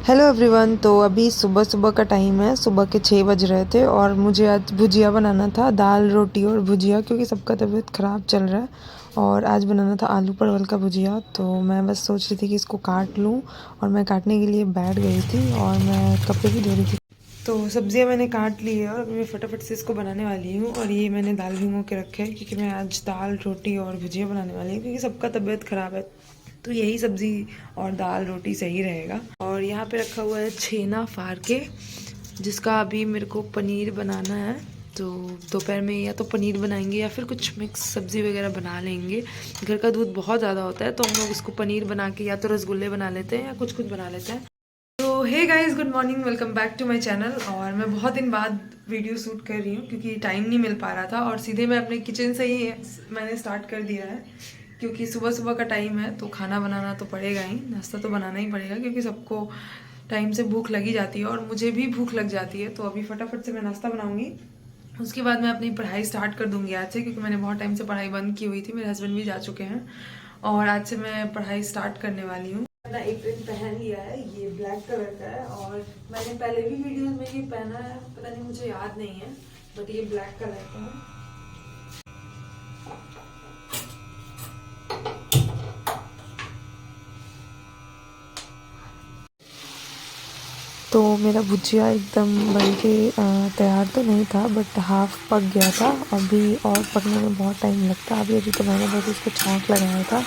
Hello everyone. तो अभी सुबह सुबह का टाइम है, सुबह के 6 बज रहे थे और मुझे आज भुजिया बनाना था, दाल रोटी और भुजिया, क्योंकि सबका तबीयत ख़राब चल रहा है। और आज बनाना था आलू परवल का भुजिया। तो मैं बस सोच रही थी कि इसको काट लूँ और मैं काटने के लिए बैठ गई थी और मैं कपड़े भी धो रही थी। तो सब्जियां मैंने काट ली है और अभी मैं फटाफट से इसको बनाने वाली हूँ। और ये मैंने दाल भिगो के रखे है क्योंकि मैं आज दाल रोटी और भुजिया बनाने वाली हूँ, क्योंकि सबका तबीयत ख़राब है तो यही सब्ज़ी और दाल रोटी सही रहेगा। और यहाँ पे रखा हुआ है छेना फार के, जिसका अभी मेरे को पनीर बनाना है। तो दोपहर में या तो पनीर बनाएंगे या फिर कुछ मिक्स सब्ज़ी वगैरह बना लेंगे। घर का दूध बहुत ज़्यादा होता है तो हम लोग इसको पनीर बना के या तो रसगुल्ले बना लेते हैं या कुछ कुछ बना लेते हैं। तो hey guys, good morning, welcome back to my channel. और मैं बहुत दिन बाद वीडियो शूट कर रही हूँ क्योंकि टाइम नहीं मिल पा रहा था और सीधे मैं अपने किचन से ही मैंने स्टार्ट कर दिया है, क्योंकि सुबह सुबह का टाइम है तो खाना बनाना तो पड़ेगा ही, नाश्ता तो बनाना ही पड़ेगा, क्योंकि सबको टाइम से भूख लगी जाती है और मुझे भी भूख लग जाती है। तो अभी फटाफट से मैं नाश्ता बनाऊँगी, उसके बाद मैं अपनी पढ़ाई स्टार्ट कर दूँगी आज से, क्योंकि मैंने बहुत टाइम से पढ़ाई बंद की हुई थी। मेरे हस्बैंड भी जा चुके हैं और आज से मैं पढ़ाई स्टार्ट करने वाली हूँ। मैंने एक दिन पहन लिया है, ये ब्लैक कलर का है और मैंने पहले भी वीडियोस में ये पहना है, पता नहीं मुझे याद नहीं है, बट ये ब्लैक कलर का है। तो मेरा भुजिया एकदम बन के तैयार तो नहीं था, बट हाफ पक गया था। अभी और पकने में बहुत टाइम लगता है। अभी तो मैंने बस उसको छौंक लगाया था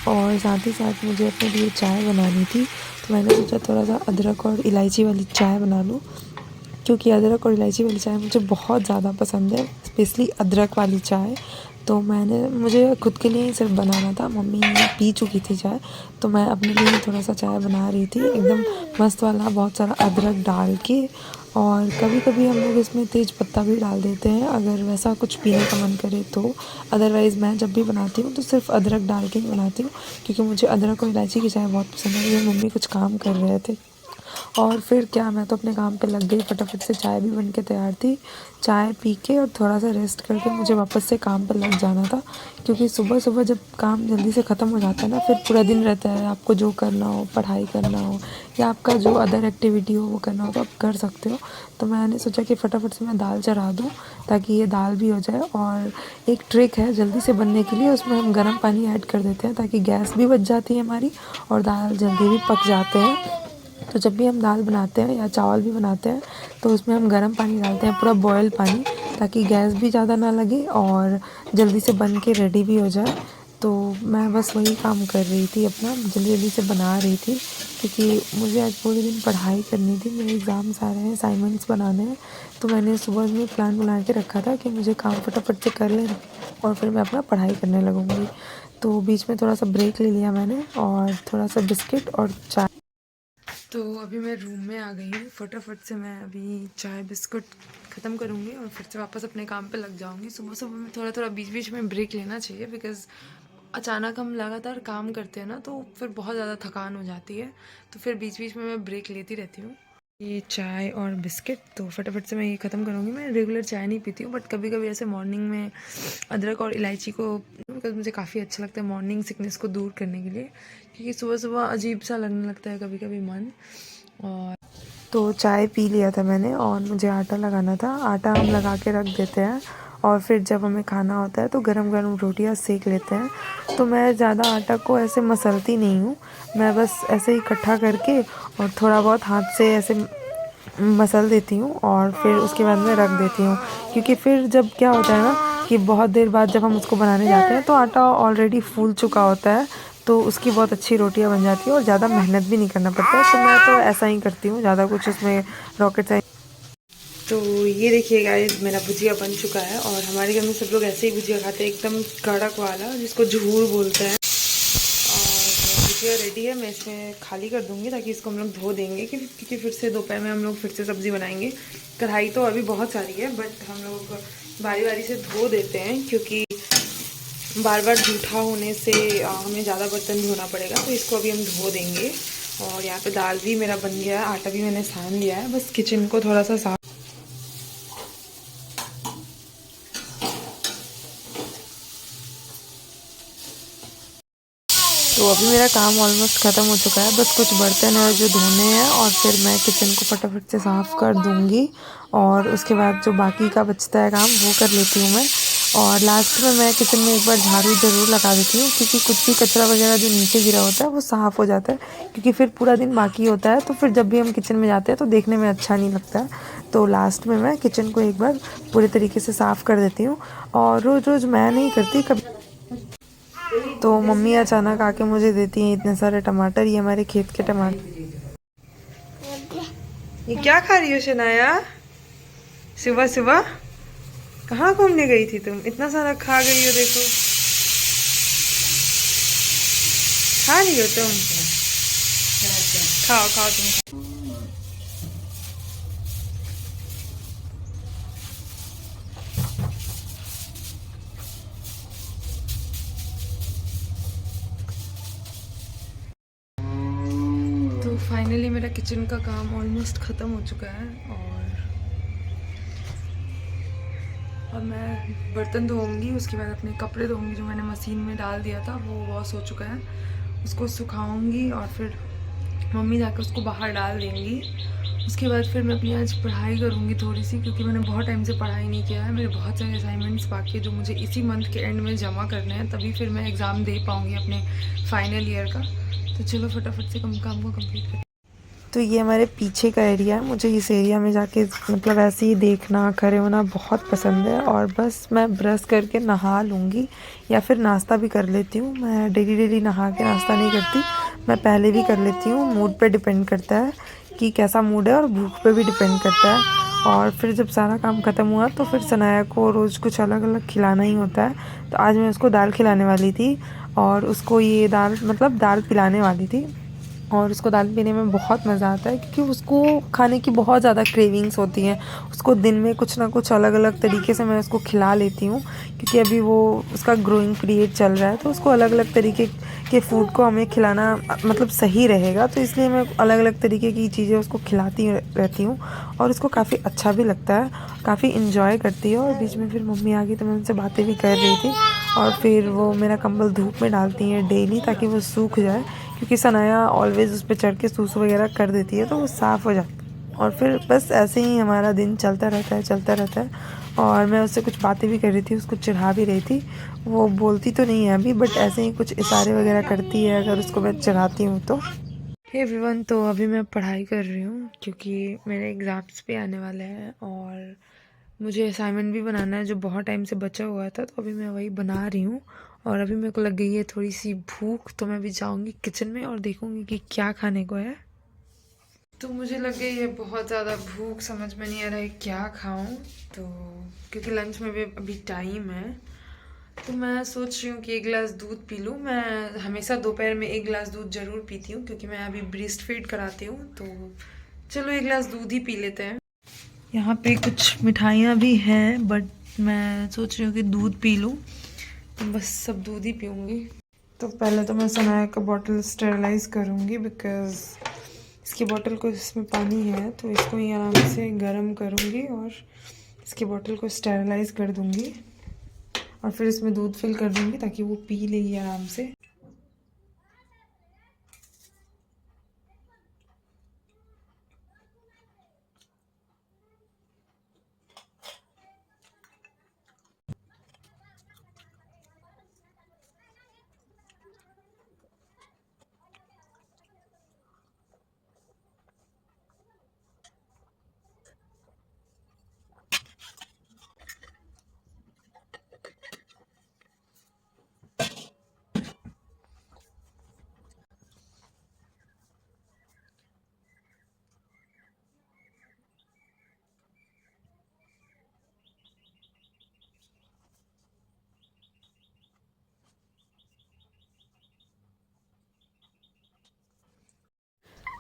और साथ ही साथ मुझे अपने लिए चाय बनानी थी। तो मैंने सोचा थोड़ा सा अदरक और इलायची वाली चाय बना लूँ, क्योंकि अदरक और इलायची वाली चाय मुझे बहुत ज़्यादा पसंद है, स्पेशली अदरक वाली चाय। तो मुझे खुद के लिए ही सिर्फ बनाना था, मम्मी पी चुकी थी चाय, तो मैं अपने लिए ही थोड़ा सा चाय बना रही थी, एकदम मस्त वाला, बहुत सारा अदरक डाल के। और कभी कभी हम लोग इसमें तेज पत्ता भी डाल देते हैं अगर वैसा कुछ पीने का मन करे तो। अदरवाइज़ मैं जब भी बनाती हूँ तो सिर्फ अदरक डाल के ही बनाती हूँ, क्योंकि मुझे अदरक और इलायची की चाय बहुत पसंद है। ये मम्मी कुछ काम कर रहे थे और फिर क्या, मैं तो अपने काम पे लग गई, फटाफट से चाय भी बन के तैयार थी। चाय पी के और थोड़ा सा रेस्ट करके मुझे वापस से काम पे लग जाना था, क्योंकि सुबह सुबह जब काम जल्दी से ख़त्म हो जाता है ना, फिर पूरा दिन रहता है, आपको जो करना हो, पढ़ाई करना हो या आपका जो अदर एक्टिविटी हो वो करना हो तो आप कर सकते हो। तो मैंने सोचा कि फ़टाफट से मैं दाल चढ़ा दूँ ताकि ये दाल भी हो जाए। और एक ट्रिक है जल्दी से बनने के लिए, उसमें हम गर्म पानी ऐड कर देते हैं ताकि गैस भी बच जाती है हमारी और दाल जल्दी भी पक जाते हैं। तो जब भी हम दाल बनाते हैं या चावल भी बनाते हैं तो उसमें हम गर्म पानी डालते हैं, पूरा बॉयल पानी, ताकि गैस भी ज़्यादा ना लगे और जल्दी से बन के रेडी भी हो जाए। तो मैं बस वही काम कर रही थी, अपना जल्दी जल्दी से बना रही थी, क्योंकि मुझे आज पूरे दिन पढ़ाई करनी थी, मेरे एग्ज़ाम्स आ रहे हैं, असाइनमेंट्स बनाने हैं। तो मैंने सुबह में प्लान बना के रखा था कि मुझे काम फटाफट से कर लें और फिर मैं अपना पढ़ाई करने लगूँगी। तो बीच में थोड़ा सा ब्रेक ले लिया मैंने और थोड़ा सा बिस्किट और चाय। तो अभी मैं रूम में आ गई हूँ, फटाफट से मैं अभी चाय बिस्कुट ख़त्म करूँगी और फिर से वापस अपने काम पे लग जाऊँगी। सुबह सुबह में थोड़ा थोड़ा बीच बीच में ब्रेक लेना चाहिए, बिकॉज़ अचानक हम लगातार काम करते हैं ना तो फिर बहुत ज़्यादा थकान हो जाती है। तो फिर बीच बीच में मैं ब्रेक लेती रहती हूँ। ये चाय और बिस्किट तो फटाफट से मैं ये ख़त्म करूँगी। मैं रेगुलर चाय नहीं पीती हूँ, बट कभी कभी ऐसे मॉर्निंग में अदरक और इलायची को, बिकॉज मुझे काफ़ी अच्छा लगता है मॉर्निंग सिकनेस को दूर करने के लिए, क्योंकि सुबह सुबह अजीब सा लगने लगता है कभी कभी मन। और तो चाय पी लिया था मैंने और मुझे आटा लगाना था। आटा हम लगा के रख देते हैं और फिर जब हमें खाना होता है तो गरम गरम रोटियां सेक लेते हैं। तो मैं ज़्यादा आटा को ऐसे मसलती नहीं हूँ, मैं बस ऐसे इकट्ठा करके और थोड़ा बहुत हाथ से ऐसे मसल देती हूँ और फिर उसके बाद में रख देती हूँ, क्योंकि फिर जब क्या होता है ना कि बहुत देर बाद जब हम उसको बनाने जाते हैं तो आटा ऑलरेडी फूल चुका होता है, तो उसकी बहुत अच्छी रोटियां बन जाती है और ज़्यादा मेहनत भी नहीं करना पड़ता है। तो मैं तो ऐसा ही करती हूँ, ज़्यादा कुछ उसमें रॉकेट साइंस। तो ये देखिए गाइस, मेरा भुजिया बन चुका है और हमारे घर में सब लोग ऐसे ही भुजिया खाते हैं, एकदम कड़क वाला, जिसको झूर बोलते हैं। और भुजिया रेडी है, मैं इसमें खाली कर दूँगी ताकि इसको हम लोग धो देंगे, क्योंकि फिर से दोपहर में हम लोग फिर से सब्ज़ी बनाएंगे। कढ़ाई तो अभी बहुत सारी है, बट हम लोग बारी बारी से धो देते हैं, क्योंकि बार बार जूठा होने से हमें ज़्यादा बर्तन धोना पड़ेगा। तो इसको अभी हम धो देंगे। और यहाँ पे दाल भी मेरा बन गया है, आटा भी मैंने सान लिया है, बस किचन को थोड़ा सा साफ। तो अभी मेरा काम ऑलमोस्ट ख़त्म हो चुका है, बस कुछ बर्तन है जो धोने हैं और फिर मैं किचन को फटाफट से साफ़ कर दूँगी और उसके बाद जो बाकी का बचता है काम वो कर लेती हूँ मैं। और लास्ट में मैं किचन में एक बार झाड़ू ज़रूर लगा देती हूँ, क्योंकि कुछ भी कचरा वगैरह जो नीचे गिरा होता है वो साफ़ हो जाता है, क्योंकि फिर पूरा दिन बाकी होता है तो फिर जब भी हम किचन में जाते हैं तो देखने में अच्छा नहीं लगता है। तो लास्ट में मैं किचन को एक बार पूरे तरीके से साफ़ कर देती हूँ। और रोज़ रोज़ मैं नहीं करती, कभी तो मम्मी अचानक आके मुझे देती हैं इतने सारे टमाटर। ये हमारे खेत के टमाटर। ये क्या खा रही हो शनाया? सुबह सुबह कहाँ घूमने गई थी तुम? इतना सारा खा गई हो, देखो खा रही हो तुम। खाओ खाओ तुम। तो फाइनली मेरा किचन का काम ऑलमोस्ट ख़त्म हो चुका है और अब मैं बर्तन धोऊंगी, उसके बाद अपने कपड़े धोऊंगी जो मैंने मशीन में डाल दिया था, वो वॉश हो चुका है, उसको सुखाऊंगी और फिर मम्मी जाकर उसको बाहर डाल देंगी। उसके बाद फिर मैं अपनी आज पढ़ाई करूँगी थोड़ी सी, क्योंकि मैंने बहुत टाइम से पढ़ाई नहीं किया है। मेरे बहुत सारे असाइनमेंट्स बाकी है जो मुझे इसी मंथ के एंड में जमा करने हैं, तभी फिर मैं एग्ज़ाम दे पाऊँगी अपने फाइनल ईयर का। तो चलो फटाफट से काम को कंप्लीट करें। तो ये हमारे पीछे का एरिया है। मुझे इस एरिया में जाके मतलब ऐसे ही देखना, खड़े होना बहुत पसंद है। और बस मैं ब्रश करके नहा लूँगी या फिर नाश्ता भी कर लेती हूँ। मैं डेली नहा के नाश्ता नहीं करती, मैं पहले भी कर लेती हूँ। मूड पे डिपेंड करता है कि कैसा मूड है और भूख पे भी डिपेंड करता है। और फिर जब सारा काम ख़त्म हुआ तो फिर सनाया को रोज़ कुछ अलग अलग खिलाना ही होता है। तो आज मैं उसको दाल खिलाने वाली थी और उसको ये दाल मतलब दाल पिलाने वाली थी। और उसको दाल पीने में बहुत मज़ा आता है, क्योंकि उसको खाने की बहुत ज़्यादा क्रेविंग्स होती हैं। उसको दिन में कुछ ना कुछ अलग अलग तरीके से मैं उसको खिला लेती हूँ, क्योंकि अभी वो उसका ग्रोइंग पीरियड चल रहा है, तो उसको अलग अलग तरीके के फूड को हमें खिलाना मतलब सही रहेगा। तो इसलिए मैं अलग अलग तरीके की चीज़ें उसको खिलाती रहती हूँ और उसको काफ़ी अच्छा भी लगता है, काफ़ी इन्जॉय करती है। और बीच में फिर मम्मी आ गई तो मैं उनसे बातें भी कर रही थी। और फिर वो मेरा कंबल धूप में डालती हैं डेली, ताकि वो सूख जाए, क्योंकि सनाया ऑलवेज़ उस पर चढ़ के सूसू वगैरह कर देती है तो वो साफ़ हो जाता है। और फिर बस ऐसे ही हमारा दिन चलता रहता है। और मैं उससे कुछ बातें भी कर रही थी, उसको चिढ़ा भी रही थी। वो बोलती तो नहीं है अभी, बट ऐसे ही कुछ इशारे वगैरह करती है अगर उसको मैं चिढ़ाती हूँ तो। हे एवरीवन, तो अभी मैं पढ़ाई कर रही हूँ, क्योंकि मेरे एग्ज़ाम्स भी आने वाले हैं और मुझे असाइनमेंट भी बनाना है जो बहुत टाइम से बचा हुआ था। तो अभी मैं वही बना रही हूँ और अभी मेरे को लग गई है थोड़ी सी भूख, तो मैं भी जाऊँगी किचन में और देखूँगी कि क्या खाने को है। तो मुझे लग गई है बहुत ज़्यादा भूख, समझ में नहीं आ रहा है क्या खाऊँ। तो क्योंकि लंच में भी अभी टाइम है, तो मैं सोच रही हूँ कि एक गिलास दूध पी लूँ। मैं हमेशा दोपहर में एक गिलास दूध ज़रूर पीती हूँ, क्योंकि मैं अभी ब्रेस्ट फीड कराती हूँ। तो चलो एक गिलास दूध ही पी लेते हैं। यहाँ पे कुछ मिठाइयाँ भी हैं, बट मैं सोच रही हूँ कि दूध पी लूँ, तो बस सब दूध ही पीऊँगी। तो पहले तो मैं सनाया का बॉटल स्टेरलाइज़ करूँगी, बिकॉज़ इसकी बॉटल को, इसमें पानी है तो इसको ही आराम से गर्म करूँगी और इसकी बॉटल को स्टेरलाइज़ कर दूँगी और फिर इसमें दूध फिल कर दूँगी ताकि वो पी लेगी आराम से।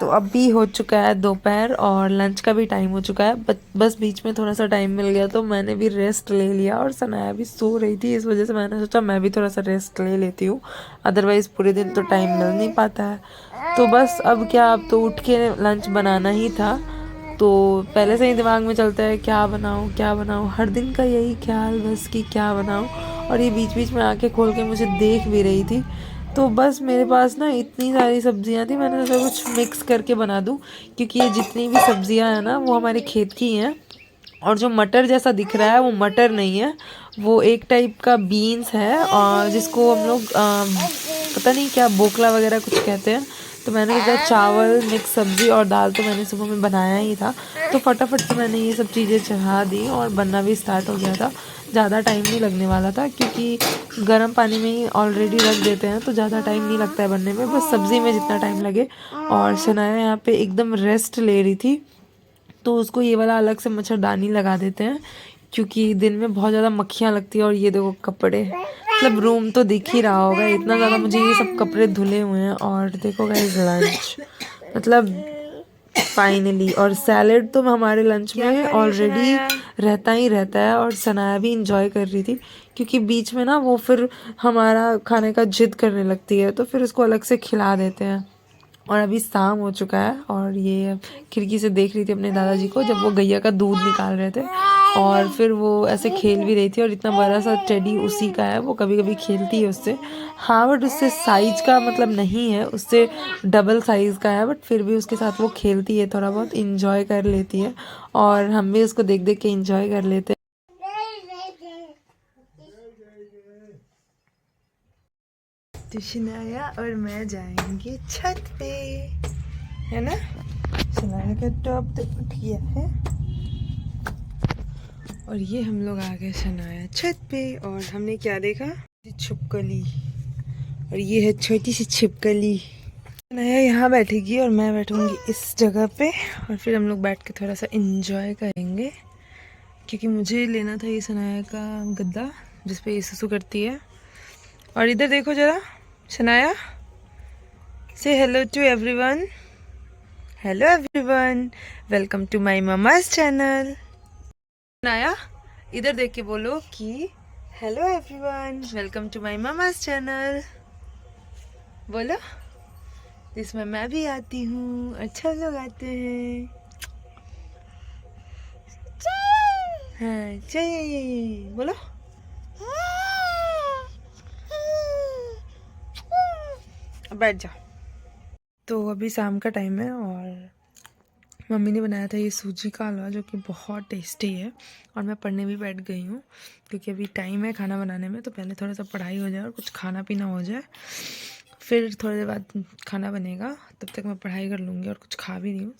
तो अब भी हो चुका है दोपहर और लंच का भी टाइम हो चुका है। बस बीच में थोड़ा सा टाइम मिल गया तो मैंने भी रेस्ट ले लिया और सनाया भी सो रही थी, इस वजह से मैंने सोचा मैं भी थोड़ा सा रेस्ट ले लेती हूँ, अदरवाइज़ पूरे दिन तो टाइम मिल नहीं पाता है। तो बस अब क्या, अब तो उठ के लंच बनाना ही था। तो पहले से ही दिमाग में चलता है क्या बनाऊँ, हर दिन का यही ख्याल बस कि क्या बनाऊँ। और ये बीच बीच में आके खोल के मुझे देख भी रही थी, तो बस मेरे पास ना इतनी सारी सब्जियां थी, मैंने सोचा कुछ मिक्स करके बना दूं, क्योंकि ये जितनी भी सब्जियां हैं ना वो हमारे खेत की हैं। और जो मटर जैसा दिख रहा है वो मटर नहीं है, वो एक टाइप का बीन्स है, और जिसको हम लोग पता नहीं क्या बोकला वगैरह कुछ कहते हैं। तो मैंने सोचा चावल मिक्स सब्ज़ी और दाल तो मैंने सुबह में बनाया ही था, तो फटाफट से मैंने ये सब चीज़ें चढ़ा दी और बनना भी स्टार्ट हो गया था। ज़्यादा टाइम नहीं लगने वाला था, क्योंकि गर्म पानी में ही ऑलरेडी रख देते हैं तो ज़्यादा टाइम नहीं लगता है बनने में, बस सब्ज़ी में जितना टाइम लगे। और शनाया यहाँ पे एकदम रेस्ट ले रही थी, तो उसको ये वाला अलग से मच्छरदानी लगा देते हैं, क्योंकि दिन में बहुत ज़्यादा मक्खियाँ लगती है। और ये देखो कपड़े, मतलब रूम तो दिख ही रहा होगा, इतना ज़्यादा मुझे ये सब कपड़े धुले हुए हैं। और देखो गाइस लंच, मतलब फाइनली, और सैलेड तो हमारे लंच में ऑलरेडी रहता ही रहता है। और सनाया भी इंजॉय कर रही थी, क्योंकि बीच में ना वो फिर हमारा खाने का जिद करने लगती है, तो फिर उसको अलग से खिला देते हैं। और अभी शाम हो चुका है, और ये खिड़की से देख रही थी अपने दादाजी को जब वो गैया का दूध निकाल रहे थे, और फिर वो ऐसे खेल भी रही थी। और इतना बड़ा सा टेडी उसी का है, वो कभी कभी खेलती है उससे। हाँ बट उससे साइज का मतलब नहीं है, उससे डबल साइज़ का है, बट फिर भी उसके साथ वो खेलती है, थोड़ा बहुत इंजॉय कर लेती है। और हम भी उसको देख देख के इंजॉय कर लेते हैं। तो शनाया और मैं जाएंगे छत पे, है ना। शनाया का टॉप तो उठ गया है, और ये हम लोग आ गए शनाया छत पे। और हमने क्या देखा, छिपकली, और ये है छोटी सी छिपकली। शनाया यहाँ बैठेगी और मैं बैठूंगी इस जगह पे, और फिर हम लोग बैठ के थोड़ा सा इंजॉय करेंगे, क्योंकि मुझे लेना था ये शनाया का गद्दा जिस पे ये सुसु करती है। और इधर देखो जरा Shanaya, say hello to everyone. Hello everyone, welcome to my mama's channel. Shanaya इधर देख के बोलो कि hello everyone, welcome to my mama's channel. बोलो, इसमें मैं भी आती हूँ, अच्छा लोग आते हैं। हाँ चाहिए, बोलो। अब बैठ जाओ। तो अभी शाम का टाइम है, और मम्मी ने बनाया था ये सूजी का हलवा, जो कि बहुत टेस्टी है। और मैं पढ़ने भी बैठ गई हूँ, क्योंकि अभी टाइम है खाना बनाने में, तो पहले थोड़ा सा पढ़ाई हो जाए और कुछ खाना पीना हो जाए, फिर थोड़ी देर बाद खाना बनेगा। तब तक मैं पढ़ाई कर लूँगी, और कुछ खा भी नहीं हूँ।